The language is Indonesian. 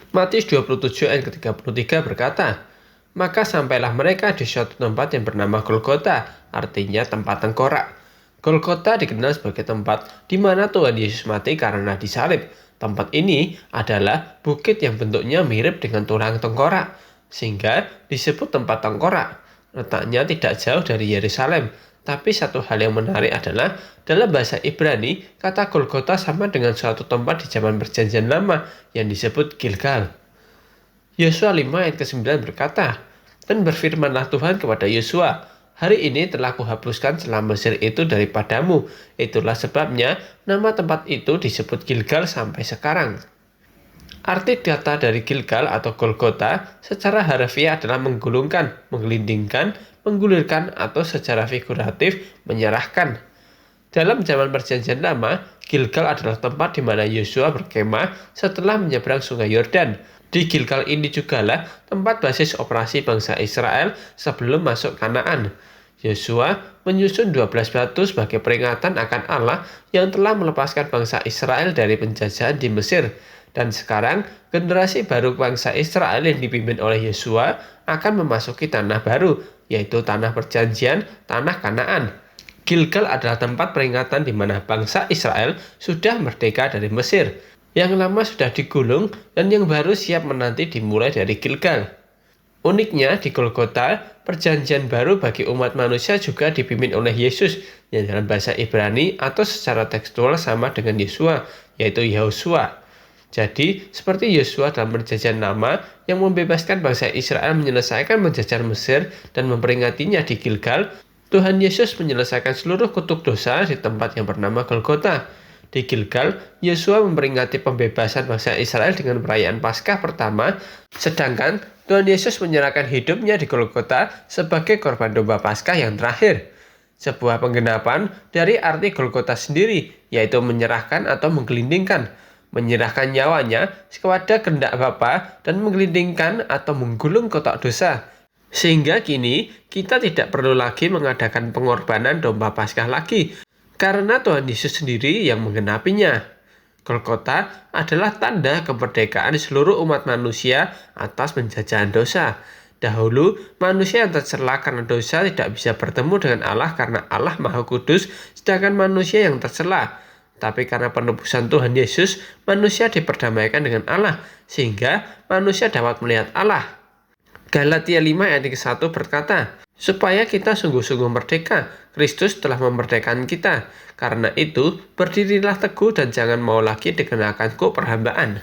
Matius 27 ayat ke-33 berkata, "Maka sampailah mereka di suatu tempat yang bernama Golgota, artinya tempat tengkorak." Golgota dikenal sebagai tempat di mana Tuhan Yesus mati karena disalib. Tempat ini adalah bukit yang bentuknya mirip dengan tulang tengkorak, sehingga disebut tempat tengkorak. Letaknya tidak jauh dari Yerusalem. Tapi satu hal yang menarik adalah dalam bahasa Ibrani, kata Golgota sama dengan suatu tempat di zaman Perjanjian Lama yang disebut Gilgal. Yosua 5 ayat ke-9 berkata, "Dan berfirmanlah Tuhan kepada Yosua, hari ini telah kuhapuskan celah Mesir itu daripadamu. Itulah sebabnya nama tempat itu disebut Gilgal sampai sekarang." Arti kata dari Gilgal atau Golgota secara harfiah adalah menggulungkan, menggelindingkan, menggulirkan, atau secara figuratif menyerahkan. Dalam zaman Perjanjian Lama, Gilgal adalah tempat di mana Yosua berkemah setelah menyeberang Sungai Yordan. Di Gilgal ini jugalah tempat basis operasi bangsa Israel sebelum masuk Kanaan. Yosua menyusun 12 batu sebagai peringatan akan Allah yang telah melepaskan bangsa Israel dari penjajahan di Mesir. Dan sekarang, generasi baru bangsa Israel yang dipimpin oleh Yosua akan memasuki tanah baru, yaitu tanah perjanjian, tanah Kanaan. Gilgal adalah tempat peringatan di mana bangsa Israel sudah merdeka dari Mesir. Yang lama sudah digulung dan yang baru siap menanti dimulai dari Gilgal. Uniknya di Golgota, perjanjian baru bagi umat manusia juga dipimpin oleh Yesus yang dalam bahasa Ibrani atau secara tekstual sama dengan Yosua, yaitu Yahusua. Jadi, seperti Yosua dalam perjanjian lama yang membebaskan bangsa Israel menyelesaikan menjajah Mesir dan memperingatinya di Gilgal, Tuhan Yesus menyelesaikan seluruh kutuk dosa di tempat yang bernama Golgota. Di Gilgal, Yosua memperingati pembebasan bangsa Israel dengan perayaan Paskah pertama, sedangkan Tuhan Yesus menyerahkan hidupnya di Golgota sebagai korban domba Paskah yang terakhir. Sebuah penggenapan dari arti Golgota sendiri, yaitu menyerahkan atau menggelindingkan. Menyerahkan nyawanya kepada kehendak Bapa dan menggelindingkan atau menggulung kotak dosa. Sehingga kini kita tidak perlu lagi mengadakan pengorbanan domba Paskah lagi, karena Tuhan Yesus sendiri yang menggenapinya. Golgota adalah tanda kemerdekaan seluruh umat manusia atas penjajahan dosa. Dahulu, manusia yang tercela karena dosa tidak bisa bertemu dengan Allah karena Allah Maha Kudus, sedangkan manusia yang tercela. Tapi karena penebusan Tuhan Yesus, manusia diperdamaikan dengan Allah, sehingga manusia dapat melihat Allah. Galatia 5 ayat 1 berkata, "Supaya kita sungguh-sungguh merdeka, Kristus telah memerdekakan kita. Karena itu, berdirilah teguh dan jangan mau lagi dikenakan kuk perhambaan."